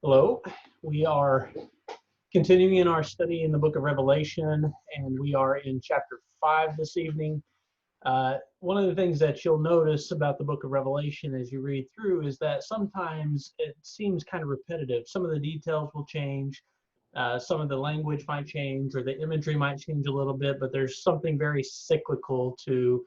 Hello. We are continuing in our study in the book of Revelation, and we are in chapter 5 this evening. One of the things that you'll notice about the book of Revelation as you read through is that sometimes it seems kind of repetitive. Some of the details will change, some of the language might change, or the imagery might change a little bit, but there's something very cyclical to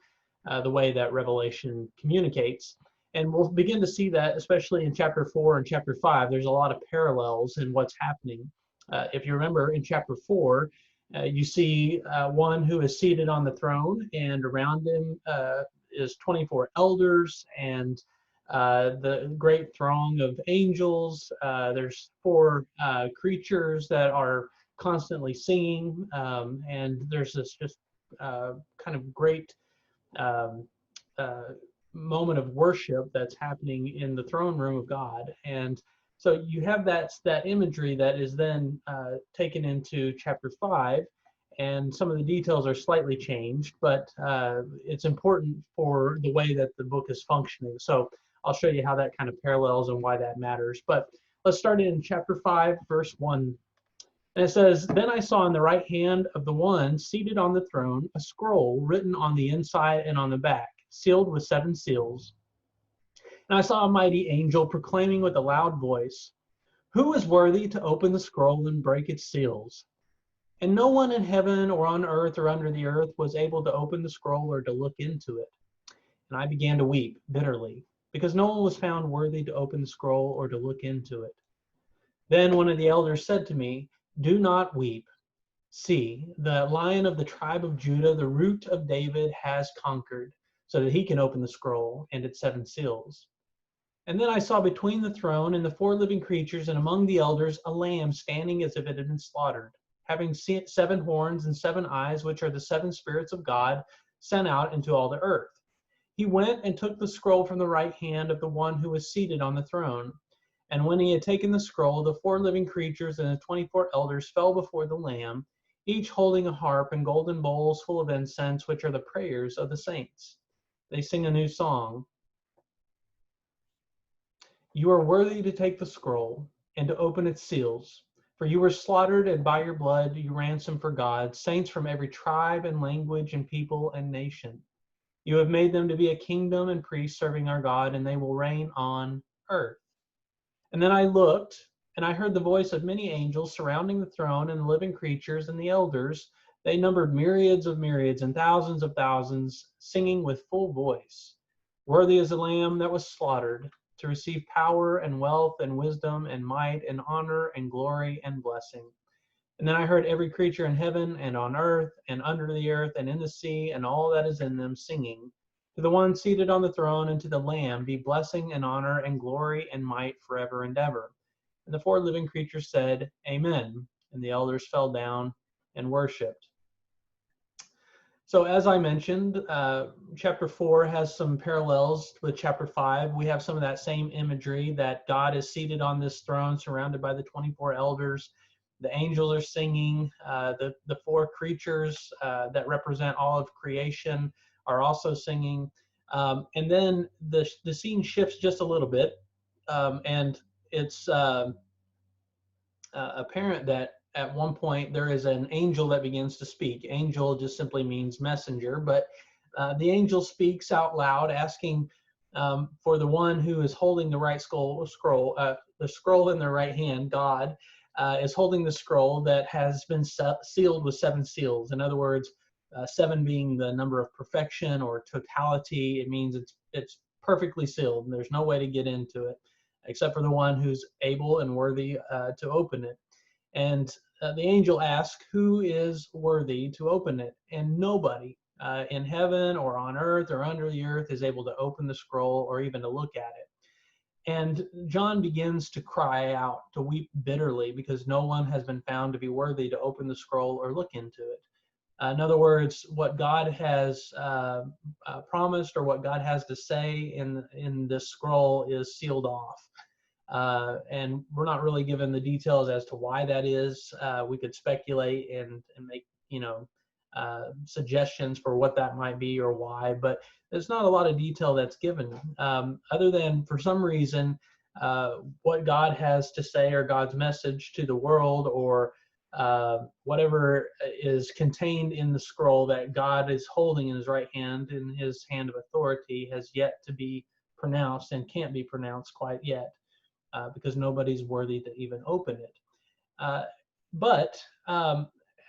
the way that Revelation communicates. And we'll begin to see that, especially in chapter 4 and chapter 5. There's a lot of parallels in what's happening. If you remember, in chapter 4, you see one who is seated on the throne, and around him is 24 elders and the great throng of angels. There's four creatures that are constantly singing, and there's this just kind of great um, uh, moment of worship that's happening in the throne room of God. And so you have that imagery that is then taken into chapter 5, and some of the details are slightly changed, but it's important for the way that the book is functioning. So I'll show you how that kind of parallels and why that matters. But let's start in chapter 5, verse 1. And it says, "Then I saw in the right hand of the one seated on the throne a scroll written on the inside and on the back, sealed with 7 seals. And I saw a mighty angel proclaiming with a loud voice, 'Who is worthy to open the scroll and break its seals?' And no one in heaven or on earth or under the earth was able to open the scroll or to look into it. And I began to weep bitterly, because no one was found worthy to open the scroll or to look into it. Then one of the elders said to me, 'Do not weep. See, the Lion of the tribe of Judah, the Root of David, has conquered, so that he can open the scroll and its 7 seals.' And then I saw between the throne and the 4 living creatures and among the elders a lamb standing as if it had been slaughtered, having 7 horns and 7 eyes, which are the 7 spirits of God sent out into all the earth. He went and took the scroll from the right hand of the one who was seated on the throne. And when he had taken the scroll, the 4 living creatures and the 24 elders fell before the Lamb, each holding a harp and golden bowls full of incense, which are the prayers of the saints. They sing a new song. 'You are worthy to take the scroll and to open its seals, for you were slaughtered, and by your blood you ransomed for God saints from every tribe and language and people and nation. You have made them to be a kingdom and priests serving our God, and they will reign on earth.' And then I looked, and I heard the voice of many angels surrounding the throne and the living creatures and the elders. They numbered myriads of myriads and thousands of thousands, singing with full voice, 'Worthy is the Lamb that was slaughtered, to receive power and wealth and wisdom and might and honor and glory and blessing.' And then I heard every creature in heaven and on earth and under the earth and in the sea and all that is in them singing, 'To the one seated on the throne and to the Lamb be blessing and honor and glory and might forever and ever.' And the 4 living creatures said, 'Amen.' And the elders fell down and worshiped." So as I mentioned, chapter 4 has some parallels with chapter 5. We have some of that same imagery that God is seated on this throne surrounded by the 24 elders. The angels are singing. The 4 creatures that represent all of creation are also singing. And then the scene shifts just a little bit. And it's apparent that at one point there is an angel that begins to speak. Angel just simply means messenger, but the angel speaks out loud, asking for the one who is holding the right scroll, the scroll in their right hand. God is holding the scroll that has been sealed with 7 seals. In other words, 7 being the number of perfection or totality. It means it's perfectly sealed, and there's no way to get into it except for the one who's able and worthy to open it. And the angel asks, "Who is worthy to open it?" And nobody in heaven or on earth or under the earth is able to open the scroll or even to look at it. And John begins to cry out, to weep bitterly, because no one has been found to be worthy to open the scroll or look into it. In other words, what God has promised or what God has to say in this scroll is sealed off. And we're not really given the details as to why that is. We could speculate and make, suggestions for what that might be or why, but there's not a lot of detail that's given, other than for some reason what God has to say or God's message to the world, or whatever is contained in the scroll that God is holding in his right hand, in his hand of authority, has yet to be pronounced and can't be pronounced quite yet, because nobody's worthy to even open it. But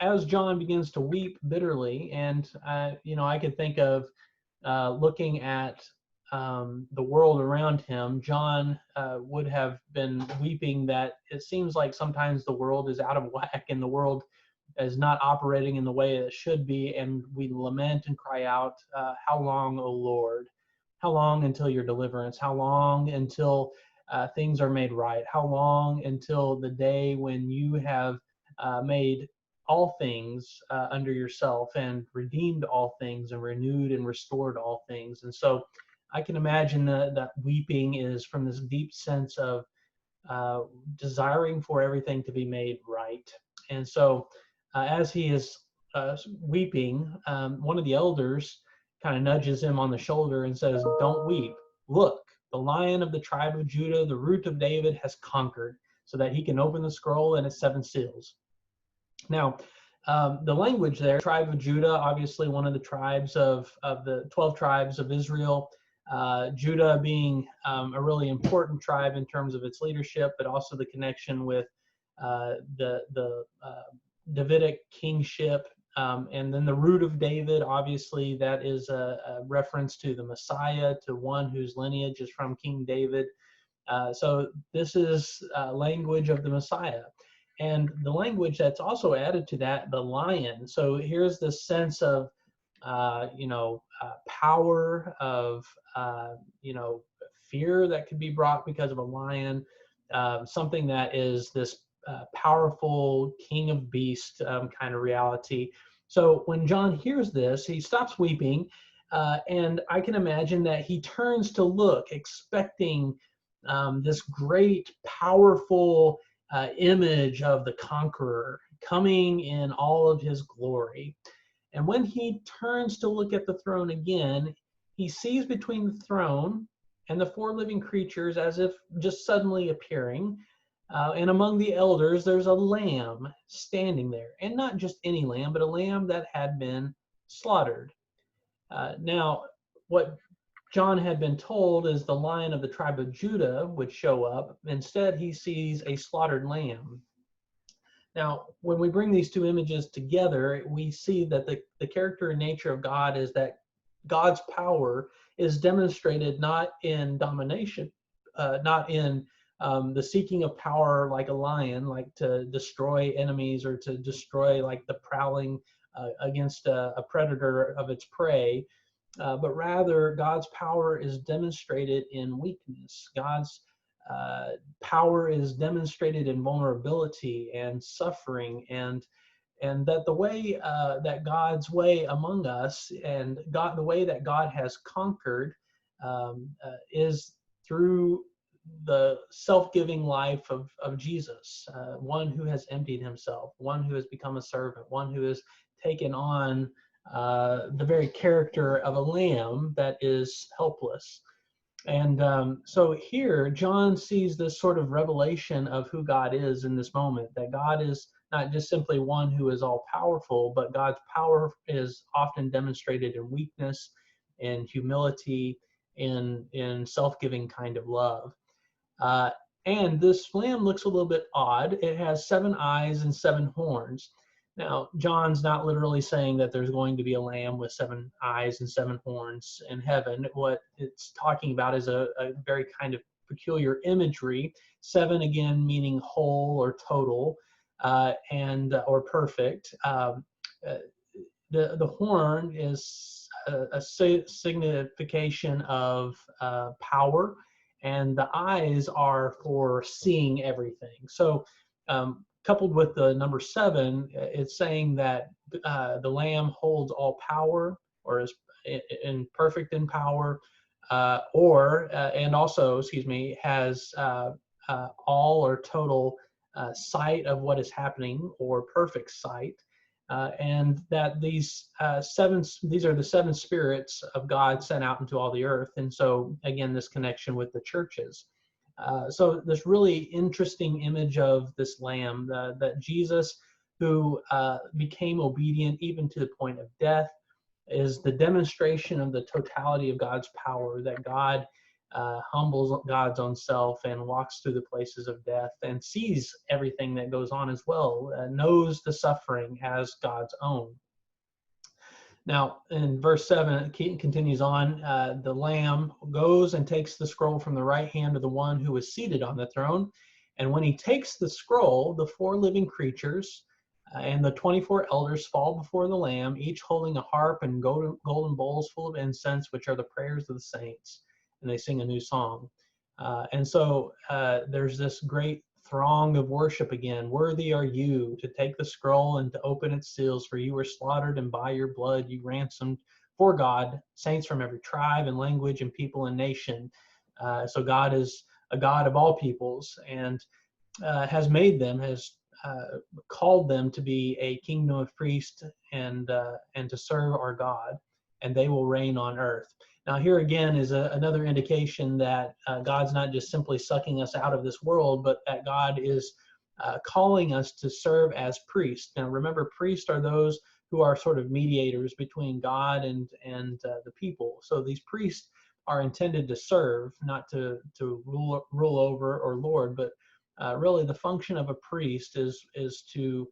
as John begins to weep bitterly, and I could think of looking at the world around him, John would have been weeping that it seems like sometimes the world is out of whack and the world is not operating in the way it should be, and we lament and cry out, how long, O Lord? How long until your deliverance? How long until things are made right? How long until the day when you have made all things under yourself and redeemed all things and renewed and restored all things? And so I can imagine that weeping is from this deep sense of desiring for everything to be made right. And so as he is weeping, one of the elders kind of nudges him on the shoulder and says, "Don't weep. Look, the Lion of the tribe of Judah, the Root of David, has conquered, so that he can open the scroll and its 7 seals." Now, the language there, tribe of Judah, obviously one of the tribes of the 12 tribes of Israel, Judah being a really important tribe in terms of its leadership, but also the connection with the Davidic kingship. And then the root of David, obviously that is a reference to the Messiah, to one whose lineage is from King David. So this is language of the Messiah. And the language that's also added to that, the lion. So here's the sense of, power, of, fear that could be brought because of a lion, something that is this powerful king of beasts kind of reality. So when John hears this, he stops weeping, and I can imagine that he turns to look, expecting this great, powerful image of the conqueror coming in all of his glory. And when he turns to look at the throne again, he sees between the throne and the 4 living creatures, as if just suddenly appearing, and among the elders, there's a lamb standing there. And not just any lamb, but a lamb that had been slaughtered. Now, what John had been told is the Lion of the tribe of Judah would show up. Instead, he sees a slaughtered lamb. Now, when we bring these 2 images together, we see that the character and nature of God is that God's power is demonstrated not in domination, not in the seeking of power like a lion, like to destroy enemies or to destroy like the prowling against a predator of its prey, but rather God's power is demonstrated in weakness. God's power is demonstrated in vulnerability and suffering, and that the way that God's way among us, and the way that God has conquered, is through the self-giving life of Jesus, one who has emptied himself, one who has become a servant, one who has taken on the very character of a lamb that is helpless. And so here, John sees this sort of revelation of who God is in this moment, that God is not just simply one who is all powerful, but God's power is often demonstrated in weakness, in humility, in self-giving kind of love. And this lamb looks a little bit odd. It has 7 eyes and 7 horns. Now, John's not literally saying that there's going to be a lamb with 7 eyes and 7 horns in heaven. What it's talking about is a very kind of peculiar imagery. 7, again, meaning whole or total, or perfect. The horn is a signification of power, and the eyes are for seeing everything. So coupled with the number 7, it's saying that the Lamb holds all power, or is perfect in power, and also, has all or total sight of what is happening, or perfect sight, and that these are the 7 spirits of God sent out into all the earth. And so again, this connection with the churches. So this really interesting image of this lamb, that Jesus, who became obedient even to the point of death, is the demonstration of the totality of God's power, that God humbles God's own self and walks through the places of death and sees everything that goes on as well, knows the suffering as God's own. Now, in verse 7, it continues on. The Lamb goes and takes the scroll from the right hand of the one who is seated on the throne. And when he takes the scroll, the 4 living creatures and the 24 elders fall before the Lamb, each holding a harp and golden bowls full of incense, which are the prayers of the saints. And they sing a new song. And so there's this great throng of worship again. Worthy are you to take the scroll and to open its seals, for you were slaughtered, and by your blood you ransomed for God saints from every tribe and language and people and nation. So God is a God of all peoples, and has made them, has called them to be a kingdom of priests and to serve our God, and they will reign on earth. Now, here again is another indication that God's not just simply sucking us out of this world, but that God is calling us to serve as priests. Now, remember, priests are those who are sort of mediators between God and the people. So these priests are intended to serve, not to rule over or lord, but really the function of a priest is to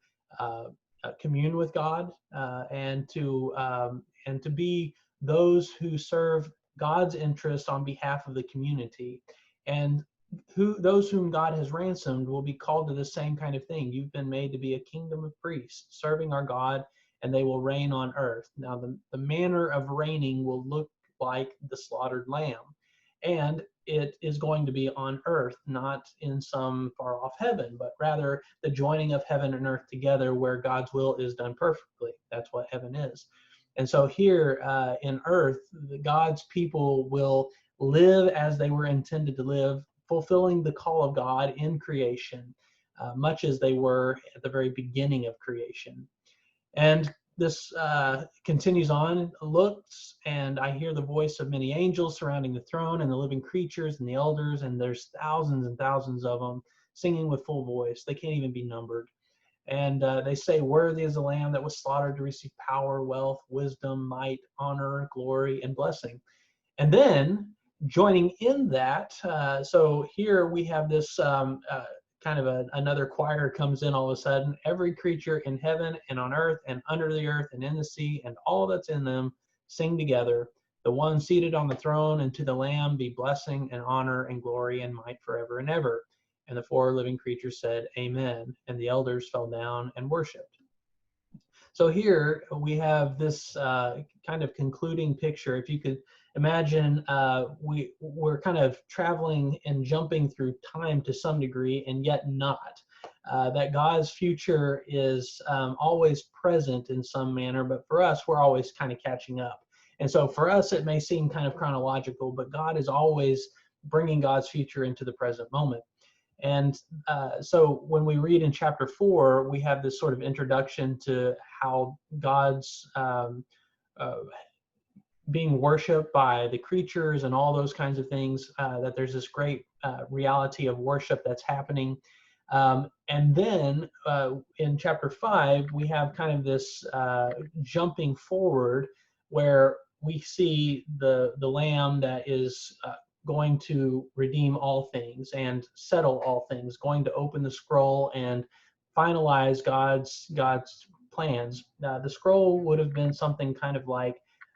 commune with God and to be those who serve God's interests on behalf of the community. And those whom God has ransomed will be called to the same kind of thing. You've been made to be a kingdom of priests, serving our God, and they will reign on earth. Now, the manner of reigning will look like the slaughtered lamb. And it is going to be on earth, not in some far off heaven, but rather the joining of heaven and earth together where God's will is done perfectly. That's what heaven is. And so here in earth, God's people will live as they were intended to live, fulfilling the call of God in creation, much as they were at the very beginning of creation. And this continues on, looks, and I hear the voice of many angels surrounding the throne and the living creatures and the elders, and there's thousands and thousands of them singing with full voice. They can't even be numbered. And they say, worthy is the Lamb that was slaughtered to receive power, wealth, wisdom, might, honor, glory, and blessing. And then joining in that, so here we have this kind of another choir comes in all of a sudden. Every creature in heaven and on earth and under the earth and in the sea and all that's in them sing together. The one seated on the throne, and to the Lamb be blessing and honor and glory and might forever and ever. And the 4 living creatures said, Amen. And the elders fell down and worshiped. So here we have this kind of concluding picture. If you could imagine, we're kind of traveling and jumping through time to some degree, and yet not. That God's future is always present in some manner, but for us, we're always kind of catching up. And so for us, it may seem kind of chronological, but God is always bringing God's future into the present moment. And so when we read in chapter 4, we have this sort of introduction to how God's being worshipped by the creatures and all those kinds of things, that there's this great reality of worship that's happening. And then in chapter 5, we have kind of this jumping forward where we see the Lamb that is going to redeem all things and settle all things, going to open the scroll and finalize God's plans. The scroll would have been something kind of like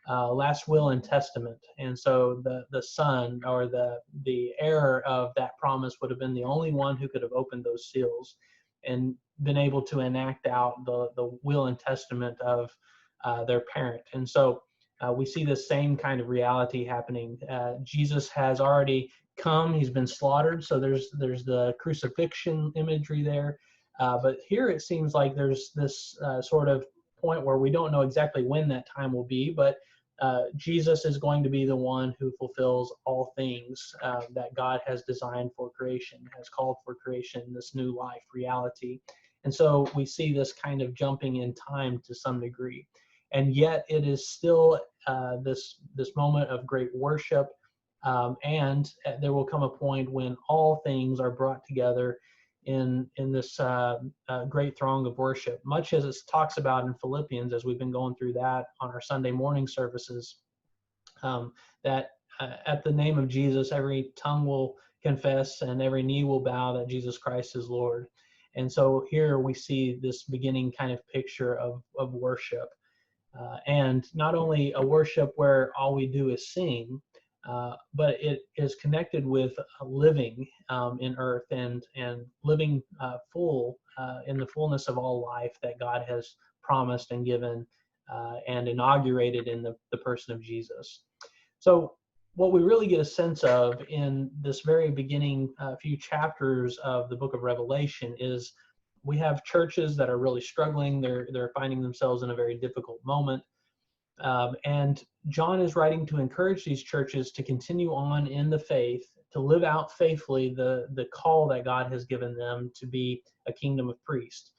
last will and testament, and so the son or the heir of that promise would have been the only one who could have opened those seals and been able to enact out the will and testament of their parent. And so we see the same kind of reality happening. Jesus has already come; he's been slaughtered. So there's the crucifixion imagery there, but here it seems like there's this sort of point where we don't know exactly when that time will be, but Jesus is going to be the one who fulfills all things that God has designed for creation, has called for creation, this new life reality. And so we see this kind of jumping in time to some degree. And yet it is still this moment of great worship And there will come a point when all things are brought together in this great throng of worship, much as it talks about in Philippians, as we've been going through that on our Sunday morning services, that at the name of Jesus, every tongue will confess and every knee will bow that Jesus Christ is Lord. And so here we see this beginning kind of picture of worship. And not only a worship where all we do is sing, but it is connected with living in earth and living full in the fullness of all life that God has promised and given and inaugurated in the person of Jesus. So what we really get a sense of in this very beginning few chapters of the book of Revelation is we have churches that are really struggling. They're finding themselves in a very difficult moment. And John is writing to encourage these churches to continue on in the faith, to live out faithfully the call that God has given them to be a kingdom of priests.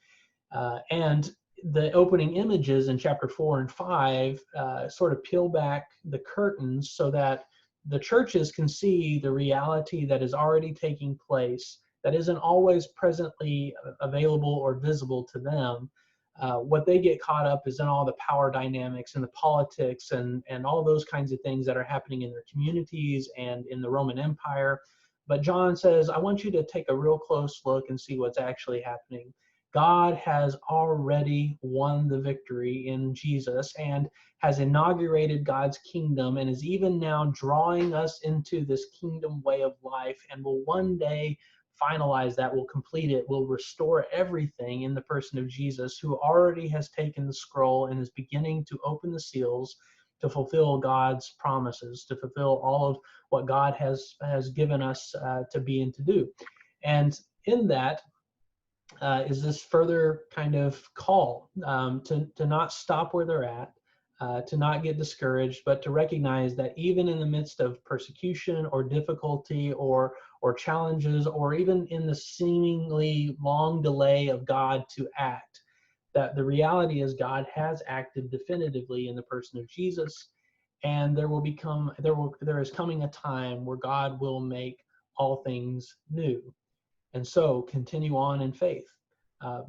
And the opening images in chapter 4 and 5 sort of peel back the curtains so that the churches can see the reality that is already taking place, that isn't always presently available or visible to them. What they get caught up is in all the power dynamics and the politics and all those kinds of things that are happening in their communities and in the Roman Empire. But John says, I want you to take a real close look and see what's actually happening. God has already won the victory in Jesus and has inaugurated God's kingdom and is even now drawing us into this kingdom way of life and will one day finalize that, will complete it, will restore everything in the person of Jesus, who already has taken the scroll and is beginning to open the seals to fulfill God's promises, to fulfill all of what God has given us to be and to do. And in that, is this further kind of call to not stop where they're at, to not get discouraged, but to recognize that even in the midst of persecution or difficulty or challenges, or even in the seemingly long delay of God to act, that the reality is God has acted definitively in the person of Jesus, and there is coming a time where God will make all things new. And so continue on in faith.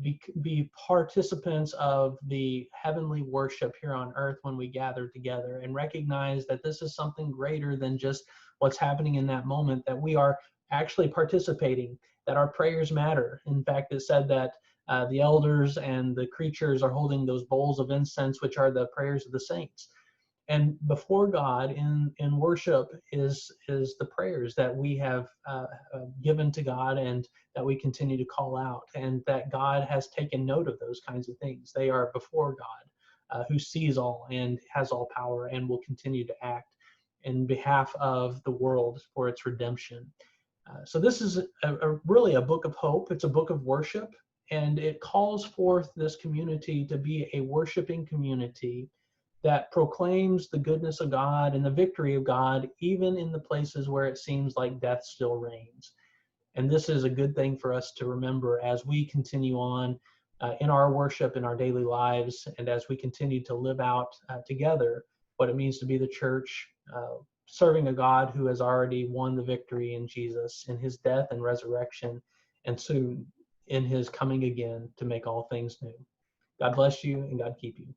Be participants of the heavenly worship here on earth when we gather together, and recognize that this is something greater than just what's happening in that moment, that we are actually participating, that our prayers matter. In fact, it said that the elders and the creatures are holding those bowls of incense, which are the prayers of the saints. And before God in worship is the prayers that we have given to God and that we continue to call out, and that God has taken note of those kinds of things. They are before God, who sees all and has all power and will continue to act in behalf of the world for its redemption. So this is really a book of hope. It's a book of worship, and it calls forth this community to be a worshiping community that proclaims the goodness of God and the victory of God, even in the places where it seems like death still reigns. And this is a good thing for us to remember as we continue on in our worship, in our daily lives, and as we continue to live out together what it means to be the church, serving a God who has already won the victory in Jesus, in his death and resurrection, and soon in his coming again to make all things new. God bless you and God keep you.